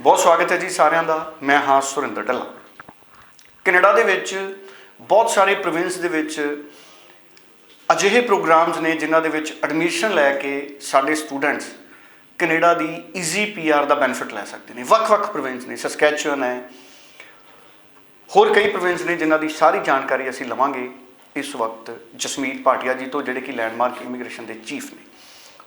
बहुत स्वागत है जी सारिਆਂ ਦਾ। मैं हाँ सुरिंदर ढिल्ला। कनेडा ਦੇ ਵਿੱਚ बहुत सारे प्रोविंस ਦੇ ਵਿੱਚ ਅਜਿਹੇ ਪ੍ਰੋਗਰਾਮਸ ਨੇ ਜਿਨ੍ਹਾਂ ਦੇ ਵਿੱਚ ਐਡਮਿਸ਼ਨ ਲੈ ਕੇ ਸਾਡੇ ਸਟੂਡੈਂਟਸ ਕੈਨੇਡਾ ਦੀ ਈਜ਼ੀ ਪੀਆਰ ਦਾ ਬੈਨੀਫਿਟ ਲੈ ਸਕਦੇ ਨੇ। ਵੱਖ-ਵੱਖ ਪ੍ਰੋਵਿੰਸ ਨੇ, ਸਸਕੈਚੁਅਨ ਹੈ, ਹੋਰ ਕਈ ਪ੍ਰੋਵਿੰਸ ਨੇ ਜਿਨ੍ਹਾਂ ਦੀ ਸਾਰੀ ਜਾਣਕਾਰੀ ਅਸੀਂ ਲਵਾਂਗੇ ਇਸ ਵਕਤ ਜਸਮੀਤ ਭਾਟੀਆ ਜੀ ਤੋਂ, ਜਿਹੜੇ ਕਿ ਲੈਂਡਮਾਰਕ ਇਮੀਗ੍ਰੇਸ਼ਨ ਦੇ ਚੀਫ ਨੇ।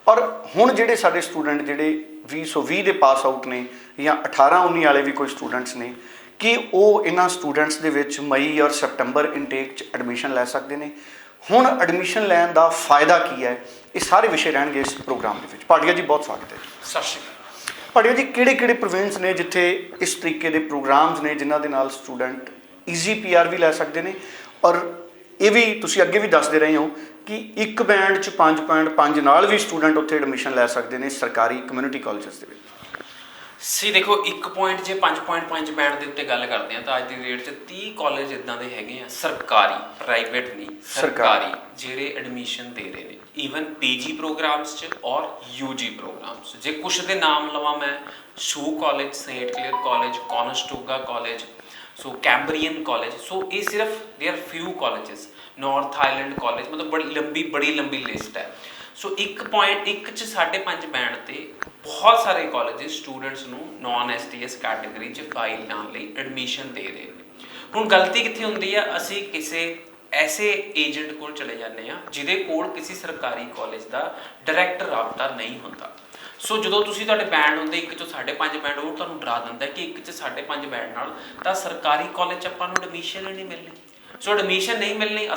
ਔਰ ਹੁਣ ਜਿਹੜੇ ਸਾਡੇ ਸਟੂਡੈਂਟ ਜਿਹੜੇ 2020 ਦੇ ਪਾਸ ਆਊਟ ਨੇ ਜਾਂ 18-19 ਵਾਲੇ ਵੀ ਕੋਈ ਸਟੂਡੈਂਟਸ ਨੇ, ਕਿ ਉਹ ਇਹਨਾਂ ਸਟੂਡੈਂਟਸ ਦੇ ਵਿੱਚ ਮਈ ਔਰ ਸਪਟੰਬਰ ਇਨਟੇਕ 'ਚ ਐਡਮਿਸ਼ਨ ਲੈ ਸਕਦੇ ਨੇ। ਹੁਣ ਐਡਮਿਸ਼ਨ ਲੈਣ ਦਾ ਫਾਇਦਾ ਕੀ ਹੈ, ਇਹ ਸਾਰੇ ਵਿਸ਼ੇ ਰਹਿਣਗੇ ਇਸ ਪ੍ਰੋਗਰਾਮ ਦੇ ਵਿੱਚ। ਭਾਟੀਆ ਜੀ ਬਹੁਤ ਸਵਾਗਤ ਹੈ ਜੀ। ਸਤਿ ਸ਼੍ਰੀ ਅਕਾਲ। ਭਾਟੀਆ ਜੀ, ਕਿਹੜੇ ਪ੍ਰੋਵਿੰਸ ਨੇ ਜਿੱਥੇ ਇਸ ਤਰੀਕੇ ਦੇ ਪ੍ਰੋਗਰਾਮਸ ਨੇ ਜਿਨ੍ਹਾਂ ਦੇ ਨਾਲ ਸਟੂਡੈਂਟ ਈਜ਼ੀ ਪੀਆਰ ਵੀ ਲੈ ਸਕਦੇ ਨੇ, ਔਰ ਇਹ ਵੀ ਤੁਸੀਂ ਅੱਗੇ ਵੀ ਦੱਸਦੇ ਰਹੇ ਹੋ ਕਿ ਇੱਕ ਬੈਂਡ 'ਚ 5.5 ਨਾਲ ਵੀ ਸਟੂਡੈਂਟ ਉੱਥੇ ਐਡਮਿਸ਼ਨ ਲੈ ਸਕਦੇ ਨੇ ਸਰਕਾਰੀ ਕਮਿਊਨਿਟੀ ਕਾਲਜਸ ਦੇ ਵਿੱਚ। ਦੇਖੋ, 1 ਪੁਆਇੰਟ ਜੇ 5.5 ਬੈਂਡ ਦੇ ਉੱਤੇ ਗੱਲ ਕਰਦੇ ਹਾਂ ਤਾਂ ਅੱਜ ਦੀ ਡੇਟ 'ਚ 30 ਕਾਲਜ ਇੱਦਾਂ ਦੇ ਹੈਗੇ ਆ ਸਰਕਾਰੀ, ਪ੍ਰਾਈਵੇਟ ਨਹੀਂ, ਸਰਕਾਰੀ, ਜਿਹੜੇ ਐਡਮਿਸ਼ਨ ਦੇ ਰਹੇ ਨੇ ਈਵਨ ਪੀਜੀ ਪ੍ਰੋਗਰਾਮਸ 'ਚ ਔਰ ਯੂਜੀ ਪ੍ਰੋਗਰਾਮਸ। ਜੇ ਕੁਛ ਦੇ ਨਾਮ ਲਵਾਂ ਮੈਂ, ਸ਼ੂ college, Saint Clair college, Conestoga college, so Cambrian college, so ਇਹ ਸਿਰਫ there few colleges. North Island college, ਮਤਲਬ ਬੜੀ ਲੰਬੀ ਲਿਸਟ ਹੈ। ਸੋ 1.1 'ਚ 5.5 ਬੈਂਡ ਤੇ ਬਹੁਤ ਸਾਰੇ ਕਾਲਜਸ ਸਟੂਡੈਂਟਸ ਨੂੰ ਨੌਨ ਐਸਟੀਐਸ ਕੈਟਾਗਰੀ 'ਚ ਫਾਈਲ ਲਾਉਣ ਲਈ ਐਡਮਿਸ਼ਨ ਦੇ ਰਹੇ ਨੇ। ਹੁਣ ਗਲਤੀ ਕਿੱਥੇ ਹੁੰਦੀ ਆ? ਅਸੀਂ ਕਿਸੇ ਐਸੇ ਏਜੰਟ ਕੋਲ ਚਲੇ ਜਾਂਦੇ ਆ ਜਿਹਦੇ ਕੋਲ ਕਿਸੇ ਸਰਕਾਰੀ ਕਾਲਜ ਦਾ ਡਾਇਰੈਕਟ ਰਾਬਤਾ ਨਹੀਂ ਹੁੰਦਾ। ਸੋ ਜਦੋਂ ਤੁਸੀਂ ਤੁਹਾਡੇ ਬੈਂਡ ਹੁੰਦੇ 1 'ਚੋਂ 5.5 ਬੈਂਡ, ਉਹ ਤੁਹਾਨੂੰ ਡਰਾ ਦਿੰਦਾ ਕਿ 1 'ਚ 5.5 ਬੈਂਡ ਨਾਲ ਤਾਂ ਸਰਕਾਰੀ ਕਾਲਜ 'ਚ ਆਪਾਂ ਨੂੰ ਐਡਮਿਸ਼ਨ ਹੀ ਨਹੀਂ ਮਿਲਣੀ। ਸੋ ਐਡਮਿਸ਼ਨ ਨਹੀਂ ਮਿਲਣੀ,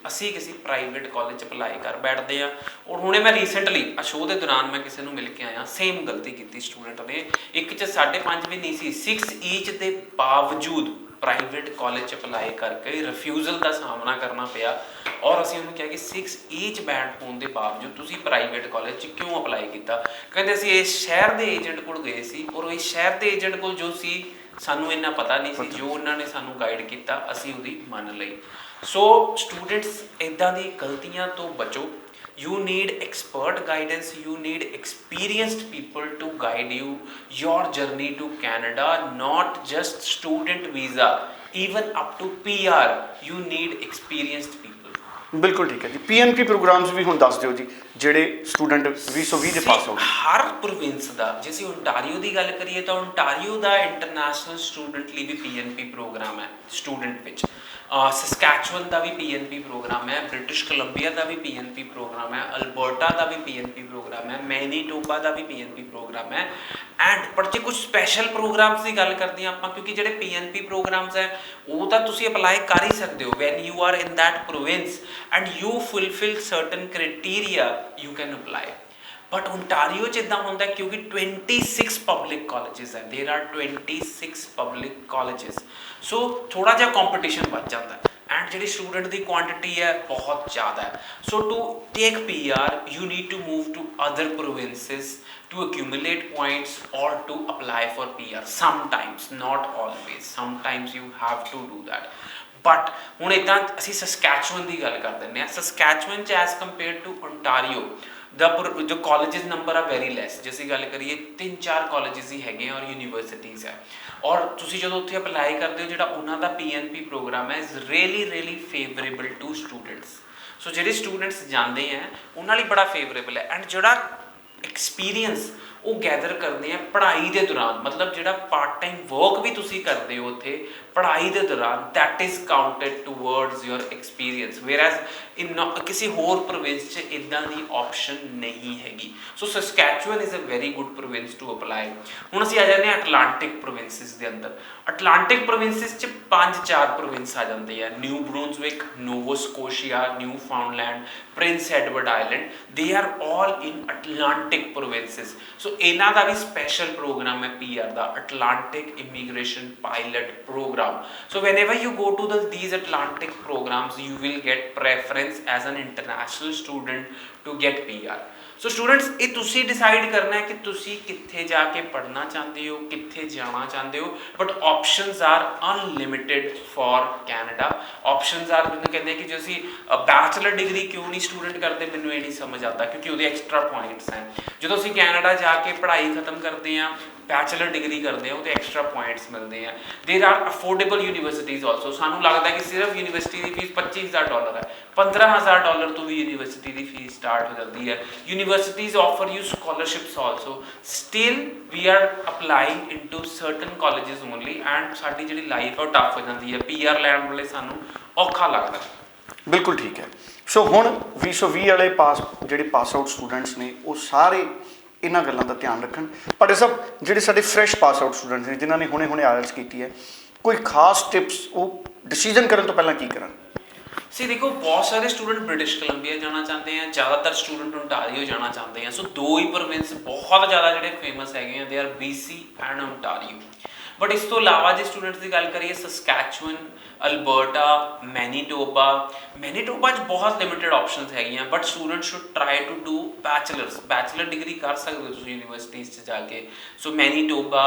ਅਸੀਂ ਕਿਸੇ ਪ੍ਰਾਈਵੇਟ ਕਾਲਜ 'ਚ ਅਪਲਾਈ ਕਰ ਬੈਠਦੇ ਆ। ਔਰ ਹੁਣੇ ਮੈਂ ਰੀਸੈਂਟਲੀ ਸ਼ੋਅ ਦੇ ਦੌਰਾਨ ਮੈਂ ਕਿਸੇ ਨੂੰ ਮਿਲ ਕੇ ਆਇਆ, ਸੇਮ ਗਲਤੀ ਕੀਤੀ ਸਟੂਡੈਂਟ ਨੇ। 1 'ਚ 5.5 ਵੀ ਨਹੀਂ ਸੀ, 6 ਈਚ ਦੇ ਬਾਵਜੂਦ ਪ੍ਰਾਈਵੇਟ ਕਾਲਜ 'ਚ ਅਪਲਾਈ ਕਰਕੇ ਰਿਫਿਊਜ਼ਲ ਦਾ ਸਾਹਮਣਾ ਕਰਨਾ ਪਿਆ। ਔਰ ਅਸੀਂ ਉਹਨੂੰ ਕਿਹਾ ਕਿ 6 ਈਚ ਬੈਂਡ ਹੋਣ ਦੇ ਬਾਵਜੂਦ ਤੁਸੀਂ ਪ੍ਰਾਈਵੇਟ ਕਾਲਜ 'ਚ ਕਿਉਂ ਅਪਲਾਈ ਕੀਤਾ? ਕਹਿੰਦੇ ਅਸੀਂ ਇਸ ਸ਼ਹਿਰ ਦੇ ਏਜੰਟ ਕੋਲ ਗਏ ਸੀ, ਔਰ ਇਸ ਸ਼ਹਿਰ ਦੇ ਏਜੰਟ ਕੋਲ ਜੋ ਸੀ ਸਾਨੂੰ ਇੰਨਾ ਪਤਾ ਨਹੀਂ ਸੀ, ਜੋ ਉਹਨਾਂ ਨੇ ਸਾਨੂੰ ਗਾਈਡ ਕੀਤਾ ਅਸੀਂ ਉਹਦੀ ਮੰਨ ਲਈ। ਸੋ ਸਟੂਡੈਂਟਸ, ਇੱਦਾਂ ਦੀ ਗਲਤੀਆਂ ਤੋਂ ਬਚੋ। You need expert guidance, you need experienced people to guide your journey to Canada, not just student visa, even up to PR you need experienced people। ਬਿਲਕੁਲ ਠੀਕ ਹੈ ਜੀ। ਪੀਐਨਪੀ ਪ੍ਰੋਗਰਾਮਸ ਵੀ ਹੁਣ ਦੱਸ ਦਿਓ ਜੀ, ਜਿਹੜੇ ਸਟੂਡੈਂਟ 2020 ਦੇ ਪਾਸ ਆਊਟ। ਹਰ ਪ੍ਰੋਵਿੰਸ ਦਾ, ਜੇ ਅਸੀਂ ਓਨਟਾਰੀਓ ਦੀ ਗੱਲ ਕਰੀਏ ਤਾਂ ਓਨਟਾਰੀਓ ਦਾ ਇੰਟਰਨੈਸ਼ਨਲ ਸਟੂਡੈਂਟ ਲਈ ਵੀ ਪੀਐਨਪੀ ਪ੍ਰੋਗਰਾਮ ਹੈ ਸਟੂਡੈਂਟ ਵਿੱਚ। ਸਸਕੈਚੁਅਨ ਦਾ ਵੀ ਪੀਐਨਪੀ ਪ੍ਰੋਗਰਾਮ ਹੈ, ਬ੍ਰਿਟਿਸ਼ ਕੋਲੰਬੀਆ ਦਾ ਵੀ ਪੀਐਨਪੀ ਪ੍ਰੋਗਰਾਮ ਹੈ, ਅਲਬਰਟਾ ਦਾ ਵੀ ਪੀਐਨਪੀ ਪ੍ਰੋਗਰਾਮ ਹੈ, ਮੈਨੀਟੋਬਾ ਦਾ ਵੀ ਪੀਐਨਪੀ ਪ੍ਰੋਗਰਾਮ ਹੈ। ਐਂਡ ਪਰ ਜੇ ਕੁਝ ਸਪੈਸ਼ਲ ਪ੍ਰੋਗਰਾਮਸ ਦੀ ਗੱਲ ਕਰਦੇ ਹਾਂ ਆਪਾਂ, ਕਿਉਂਕਿ ਜਿਹੜੇ ਪੀਐਨਪੀ ਪ੍ਰੋਗਰਾਮਸ ਹੈ ਉਹ ਤਾਂ ਤੁਸੀਂ ਅਪਲਾਈ ਕਰ ਹੀ ਸਕਦੇ ਹੋ when you are in that province and you fulfil certain criteria, you can apply. But Ontario 'ਚ ਇੱਦਾਂ ਹੁੰਦਾ ਕਿਉਂਕਿ 26 ਪਬਲਿਕ ਕਾਲਜਸ ਹੈ, ਦੇਰ ਆਰ 26 ਪਬਲਿਕ ਕਾਲਜਸ। ਸੋ ਥੋੜ੍ਹਾ ਜਿਹਾ ਕੰਪੀਟੀਸ਼ਨ ਵੱਧ ਜਾਂਦਾ ਐਂਡ ਜਿਹੜੀ ਸਟੂਡੈਂਟ ਦੀ ਕੁਆਂਟਿਟੀ ਹੈ ਬਹੁਤ ਜ਼ਿਆਦਾ ਹੈ। So to take PR you need to move to other provinces to accumulate points or to apply for PR sometimes, not always, sometimes you have to do that। But ਹੁਣ ਇੱਦਾਂ ਅਸੀਂ Saskatchewan ਦੀ ਗੱਲ ਕਰ ਦਿੰਦੇ ਹਾਂ। ਸਸਕੈਚੁਅਨ 'ਚ as compare to Ontario ਦਾ ਜੋ colleges number ਆ ਵੈਰੀ ਲੈਸ। ਜੇ ਅਸੀਂ ਗੱਲ ਕਰੀਏ 3-4 ਕਾਲਜਸ ਹੀ ਹੈਗੇ ਆ ਔਰ ਯੂਨੀਵਰਸਿਟੀਜ਼ ਹੈ। ਔਰ ਤੁਸੀਂ ਜਦੋਂ ਉੱਥੇ ਅਪਲਾਈ ਕਰਦੇ ਹੋ, ਜਿਹੜਾ ਉਹਨਾਂ ਦਾ ਪੀਐਨਪੀ ਪ੍ਰੋਗਰਾਮ ਹੈ is really favourable to students. So ਜਿਹੜੇ ਸਟੂਡੈਂਟਸ ਜਾਂਦੇ ਹੈ ਉਹਨਾਂ ਲਈ ਬੜਾ ਫੇਵਰੇਬਲ ਹੈ। ਐਂਡ ਜਿਹੜਾ ਐਕਸਪੀਰੀਅੰਸ ਉਹ ਗੈਦਰ ਕਰਦੇ ਆ ਪੜ੍ਹਾਈ ਦੇ ਦੌਰਾਨ, ਮਤਲਬ ਜਿਹੜਾ ਪਾਰਟ ਟਾਈਮ ਵਰਕ ਵੀ ਤੁਸੀਂ ਕਰਦੇ ਹੋ ਉੱਥੇ ਪੜ੍ਹਾਈ ਦੇ ਦੌਰਾਨ, that is counted towards your experience, whereas ਕਿਸੇ ਹੋਰ ਪ੍ਰੋਵਿੰਸ 'ਚ ਇੱਦਾਂ ਦੀ ਆਪਸ਼ਨ ਨਹੀਂ ਹੈਗੀ। So Saskatchewan is a very good province to apply. ਹੁਣ ਅਸੀਂ ਆ ਜਾਂਦੇ ਹਾਂ ਅਟਲਾਂਟਿਕ ਪ੍ਰੋਵਿੰਸਿਸ ਦੇ ਅੰਦਰ। ਅਟਲਾਂਟਿਕ ਪ੍ਰੋਵਿੰਸਿਸ 'ਚ 5-4 ਪ੍ਰੋਵਿੰਸ ਆ ਜਾਂਦੇ ਆ, New Brunswick, Nova Scotia, Newfoundland, Prince Edward Island, they are all in Atlantic provinces. So ਇਹਨਾਂ ਦਾ ਵੀ ਸਪੈਸ਼ਲ ਪ੍ਰੋਗਰਾਮ ਹੈ PR ਦਾ, Atlantic immigration pilot programme. So whenever you go to these Atlantic programs, you will get preference as an international student to get PR। So students, ਇਹ ਤੁਸੀਂ decide ਕਰਨਾ ਹੈ ਕਿ ਤੁਸੀਂ ਕਿੱਥੇ ਜਾ ਕੇ ਪੜ੍ਹਨਾ ਚਾਹੁੰਦੇ ਹੋ, ਕਿੱਥੇ ਜਾਣਾ ਚਾਹੁੰਦੇ ਹੋ। But options are unlimited for Canada. Options are, ਮੈਨੂੰ ਕਹਿੰਦੇ ਕਿ ਜੇ ਅਸੀਂ ਬੈਚਲਰ ਡਿਗਰੀ ਕਿਉਂ ਨਹੀਂ ਸਟੂਡੈਂਟ ਕਰਦੇ, ਮੈਨੂੰ ਇਹ ਨਹੀਂ ਸਮਝ ਆਉਂਦਾ ਕਿਉਂਕਿ ਉਹਦੇ ਐਕਸਟਰਾ ਪੁਆਇੰਟਸ ਹੈ। ਜਦੋਂ ਅਸੀਂ ਕੈਨੇਡਾ ਜਾ ਕੇ ਪੜ੍ਹਾਈ ਖਤਮ ਕਰਦੇ ਹਾਂ, ਬੈਚਲਰ ਡਿਗਰੀ ਕਰਦੇ ਹਾਂ, ਉਹਦੇ ਐਕਸਟਰਾ ਪੁਆਇੰਟਸ ਮਿਲਦੇ ਆ। ਦੇਰ ਆਰ ਅਫੋਰਡੇਬਲ ਯੂਨੀਵਰਸਿਟੀਜ਼ ਆਲਸੋ। ਸਾਨੂੰ ਲੱਗਦਾ ਕਿ ਸਿਰਫ ਯੂਨੀਵਰਸਿਟੀ ਦੀ ਫੀਸ $25,000 ਹੈ, $15,000 ਤੋਂ ਵੀ ਯੂਨੀਵਰਸਿਟੀ ਦੀ ਫੀਸ ਸਟਾਰਟ ਹੋ ਜਾਂਦੀ ਹੈ। Universities offer you scholarships also. Still we are applying into certain colleges only, and ਸਾਡੀ ਜਿਹੜੀ ਲਾਈਫ ਹੈ ਉਹ ਟਫ ਹੋ ਜਾਂਦੀ ਹੈ। PR ਲੈਣ ਵੇਲੇ ਸਾਨੂੰ ਔਖਾ ਲੱਗਦਾ। ਬਿਲਕੁਲ ਠੀਕ ਹੈ। ਸੋ ਹੁਣ 2020 ਵਾਲੇ ਜਿਹੜੇ ਪਾਸ ਆਊਟ ਸਟੂਡੈਂਟਸ ਨੇ ਉਹ ਸਾਰੇ ਇਹਨਾਂ ਗੱਲਾਂ ਦਾ ਧਿਆਨ ਰੱਖਣ। ਪਰ ਇਹ ਸਭ ਜਿਹੜੇ ਸਾਡੇ ਫਰੈਸ਼ ਪਾਸ ਆਊਟ ਸਟੂਡੈਂਟਸ ਨੇ ਜਿਨ੍ਹਾਂ ਨੇ ਹੁਣੇ ਆਇਲਟਸ ਕੀਤੀ ਹੈ, ਕੋਈ ਖਾਸ ਟਿਪਸ ਉਹ ਡਿਸੀਜਨ ਕਰਨ ਤੋਂ ਪਹਿਲਾਂ ਕੀ ਕਰਨ? ਦੇਖੋ, ਬਹੁਤ ਸਾਰੇ ਸਟੂਡੈਂਟ ਬ੍ਰਿਟਿਸ਼ ਕੋਲੰਬੀਆ ਜਾਣਾ ਚਾਹੁੰਦੇ ਆ, ਜ਼ਿਆਦਾਤਰ ਸਟੂਡੈਂਟ ਓਨਟਾਰੀਓ ਜਾਣਾ ਚਾਹੁੰਦੇ ਆ। ਸੋ ਦੋ ਹੀ ਪ੍ਰੋਵਿੰਸ ਬਹੁਤ ਜ਼ਿਆਦਾ ਜਿਹੜੇ ਫੇਮਸ ਹੈਗੇ ਆ, they are BC and Ontario. But ਇਸ ਤੋਂ ਇਲਾਵਾ ਜੇ ਸਟੂਡੈਂਟਸ ਦੀ ਗੱਲ ਕਰੀਏ, ਸਸਕੈਚੁਅਨ, ਅਲਬਰਟਾ, ਮੈਨੀਟੋਬਾ 'ਚ ਬਹੁਤ ਲਿਮਿਟਡ ਆਪਸ਼ਨਸ ਹੈਗੀਆਂ। But student should try to do bachelor degree ਕਰ ਸਕਦੇ ਹੋ ਤੁਸੀਂ ਯੂਨੀਵਰਸਿਟੀਜ਼ 'ਚ ਜਾ ਕੇ। ਸੋ ਮੈਨੀਟੋਬਾ,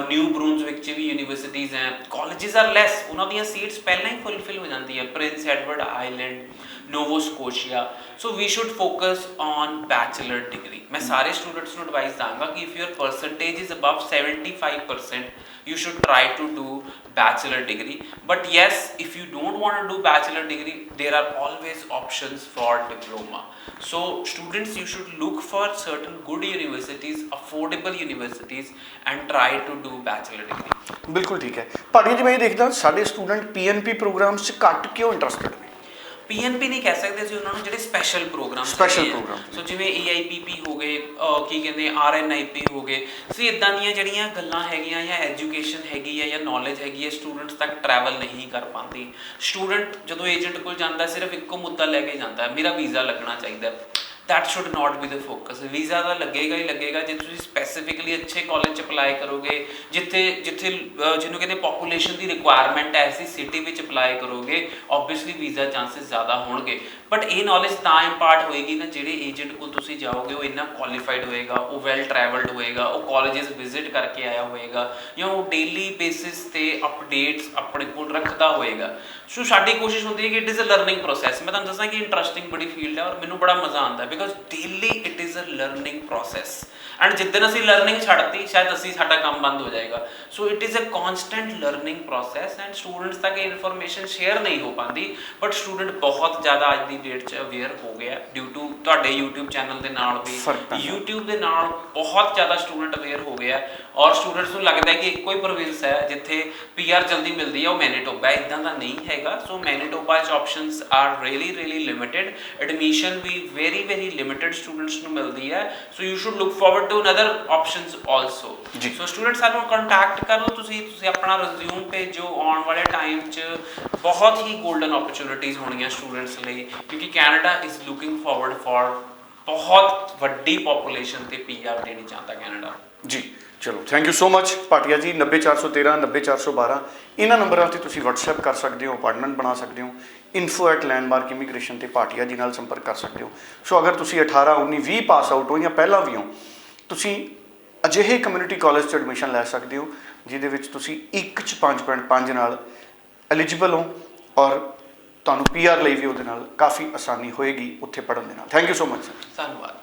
ਨਿਊ ਬਰੂਨਜ਼ਵਿਕ 'ਚ ਵੀ ਯੂਨੀਵਰਸਿਟੀਜ਼ ਹੈ। ਕਾਲਜਿਸ ਆਰ ਲੈਸ, ਉਹਨਾਂ ਦੀਆਂ ਸੀਟਸ ਪਹਿਲਾਂ ਹੀ ਫੁੱਲਫਿਲ ਹੋ ਜਾਂਦੀਆਂ। Prince Edward Island, Nova Scotia. So we should focus on bachelor degree. ਮੈਂ ਸਾਰੇ ਸਟੂਡੈਂਟਸ ਨੂੰ ਐਡਵਾਈਸ ਦਾਂਗਾ ਕਿ if your percentage is above 75%, you should try to do bachelor degree. But yes, if you don't want to do bachelor degree, there are always options for diploma. So students, you should look for certain good universities, affordable universities, and try to do bachelor degree. ਬਿਲਕੁਲ ਠੀਕ ਹੈ। ਭਾਜੀ ਜਿਵੇਂ ਦੇਖਦਾ ਸਾਡੇ student PNP programs 'ਚ ਘੱਟ ਕਿਉਂ ਇੰਟਰਸਟਡ ਨੇ? PNP ਨਹੀਂ ਕਹਿ ਸਕਦੇ ਅਸੀਂ ਉਹਨਾਂ ਨੂੰ, ਜਿਹੜੇ ਸਪੈਸ਼ਲ ਪ੍ਰੋਗਰਾਮ ਸੋ ਜਿਵੇਂ EIPP ਹੋ ਗਏ, ਕੀ ਕਹਿੰਦੇ RNIP ਹੋ ਗਏ। ਸੋ ਇੱਦਾਂ ਦੀਆਂ ਜਿਹੜੀਆਂ ਗੱਲਾਂ ਹੈਗੀਆਂ ਜਾਂ ਐਜੂਕੇਸ਼ਨ ਹੈਗੀ ਹੈ ਜਾਂ ਨੌਲੇਜ ਹੈਗੀ ਹੈ, ਸਟੂਡੈਂਟਸ ਤੱਕ ਟਰੈਵਲ ਨਹੀਂ ਕਰ ਪਾਉਂਦੀ। ਸਟੂਡੈਂਟ ਜਦੋਂ ਏਜੰਟ ਕੋਲ ਜਾਂਦਾ ਸਿਰਫ ਇੱਕੋ ਮੁੱਦਾ ਲੈ ਕੇ ਜਾਂਦਾ, ਮੇਰਾ ਵੀਜ਼ਾ ਲੱਗਣਾ ਚਾਹੀਦਾ। that should not be the focus. Visa ਤਾਂ ਲੱਗੇਗਾ ਹੀ ਲੱਗੇਗਾ ਜੇ ਤੁਸੀਂ ਸਪੈਸੀਫਿਕਲੀ ਅੱਛੇ ਕਾਲਜ 'ਚ ਅਪਲਾਈ ਕਰੋਗੇ, ਜਿੱਥੇ ਜਿਹਨੂੰ ਕਹਿੰਦੇ ਪੋਪੂਲੇਸ਼ਨ ਦੀ ਰਿਕੁਆਇਰਮੈਂਟ ਹੈ, ਐਸੀ ਸਿਟੀ ਵਿੱਚ ਅਪਲਾਈ ਕਰੋਗੇ, ਓਬਵੀਅਸਲੀ ਵੀਜ਼ਾ ਚਾਂਸਿਸ ਜ਼ਿਆਦਾ ਹੋਣਗੇ। ਬਟ ਇਹ ਨੌਲੇਜ ਤਾਂ ਇੰਪਾਰਟ ਹੋਏਗੀ ਨਾ, ਜਿਹੜੇ ਏਜੰਟ ਕੋਲ ਤੁਸੀਂ ਜਾਓਗੇ ਉਹ ਇੰਨਾ ਕੁਆਲੀਫਾਈਡ ਹੋਏਗਾ, ਉਹ ਵੈਲ ਟਰੈਵਲਡ ਹੋਏਗਾ, ਉਹ ਕਾਲਜਿਸ ਵਿਜ਼ਿਟ ਕਰਕੇ ਆਇਆ ਹੋਏਗਾ, ਜਾਂ ਉਹ ਡੇਲੀ ਬੇਸਿਸ 'ਤੇ ਅਪਡੇਟਸ ਆਪਣੇ ਕੋਲ ਰੱਖਦਾ ਹੋਏਗਾ। ਸੋ ਸਾਡੀ ਕੋਸ਼ਿਸ਼ ਹੁੰਦੀ ਹੈ ਕਿ it is a learning process. ਮੈਂ ਤੁਹਾਨੂੰ ਦੱਸਾਂ ਕਿ ਇੰਟਰਸਟਿੰਗ ਬੜੀ ਫੀਲਡ ਹੈ ਔਰ ਮੈਨੂੰ ਬੜਾ ਮਜ਼ਾ ਆਉਂਦਾ, because daily it is a learning process. And ਜਿੱਦਣ ਅਸੀਂ ਲਰਨਿੰਗ ਛੱਡਤੀ ਸ਼ਾਇਦ ਸਾਡਾ ਕੰਮ ਬੰਦ ਹੋ ਜਾਏਗਾ। So it is a constant learning process, and students ਤੱਕ ਇਹ ਇਨਫੋਰਮੇਸ਼ਨ ਸ਼ੇਅਰ ਨਹੀਂ ਹੋ ਪਾਉਂਦੀ। ਬਟ ਸਟੂਡੈਂਟ ਬਹੁਤ ਜ਼ਿਆਦਾ ਅੱਜ ਦੀ ਡੇਟ 'ਚ ਅਵੇਅਰ ਹੋ ਗਿਆ ਡਿਊ ਟੂ ਤੁਹਾਡੇ YouTube ਚੈਨਲ ਦੇ ਨਾਲ ਵੀ, YouTube ਦੇ ਨਾਲ ਬਹੁਤ ਜ਼ਿਆਦਾ ਸਟੂਡੈਂਟ ਅਵੇਅਰ ਹੋ ਗਿਆ। ਔਰ ਸਟੂਡੈਂਟਸ ਨੂੰ ਲੱਗਦਾ ਕਿ ਇੱਕੋ ਹੀ ਪ੍ਰੋਵਿੰਸ ਹੈ ਜਿੱਥੇ PR ਜਲਦੀ ਮਿਲਦੀ ਹੈ, ਉਹ ਮੈਨੀਟੋਬਾ ਹੈ। ਇੱਦਾਂ ਦਾ ਨਹੀਂ ਹੈਗਾ। ਸੋ ਮੈਨੀਟੋਬਾ 'ਚ options are really limited. Admission ਵੀ ਵੈਰੀ ਲਿਮਿਟਡ ਸਟੂਡੈਂਟਸ ਨੂੰ ਮਿਲਦੀ ਹੈ। So you should look forward to another options also. So students ਸਾਨੂੰ ਕੰਟੈਕਟ ਕਰੋ, ਤੁਸੀਂ ਆਪਣਾ ਰਿਜ਼ਿਊਮ ਭੇਜੋ। ਆਉਣ ਵਾਲੇ ਟਾਈਮ 'ਚ ਬਹੁਤ ਹੀ ਗੋਲਡਨ ਓਪਰਚੁਨਿਟੀਜ਼ ਹੋਣਗੀਆਂ ਸਟੂਡੈਂਟਸ ਲਈ, ਕਿਉਂਕਿ Canada is looking forward for ਬਹੁਤ ਵੱਡੀ ਪੋਪੂਲੇਸ਼ਨ ਤੇ PR ਦੇਣੀ ਚਾਹੁੰਦਾ ਕੈਨੇਡਾ ਜੀ। ਚਲੋ thank you so much Bhatia ਜੀ। 90413 90412 ਇਹਨਾਂ ਨੰਬਰਾਂ 'ਤੇ ਤੁਸੀਂ WhatsApp ਕਰ ਸਕਦੇ ਹੋ, ਅਪਾਇੰਟਮੈਂਟ ਬਣਾ ਸਕਦੇ ਹੋ। info@landmark immigration ਤੇ ਭਾਟੀਆ ਜੀ ਨਾਲ ਸੰਪਰਕ ਕਰ ਸਕਦੇ ਹੋ। ਸੋ ਅਗਰ ਤੁਸੀਂ 18, 19, 20 ਪਾਸ ਆਊਟ ਹੋ ਜਾਂ ਪਹਿਲਾਂ ਵੀ ਹੋ, ਤੁਸੀਂ ਅਜਿਹੇ ਕਮਿਊਨਿਟੀ ਕਾਲਜ 'ਚ ਐਡਮਿਸ਼ਨ ਲੈ ਸਕਦੇ ਹੋ ਜਿਹਦੇ ਵਿੱਚ ਤੁਸੀਂ 1 'ਚ 5.5 ਨਾਲ ਐਲੀਜੀਬਲ ਹੋ, ਔਰ ਤੁਹਾਨੂੰ PR ਲਈ ਵੀ ਉਹਦੇ ਨਾਲ ਕਾਫੀ ਆਸਾਨੀ ਹੋਏਗੀ ਉੱਥੇ ਪੜ੍ਹਨ ਦੇ ਨਾਲ। Thank you so much sir. ਧੰਨਵਾਦ।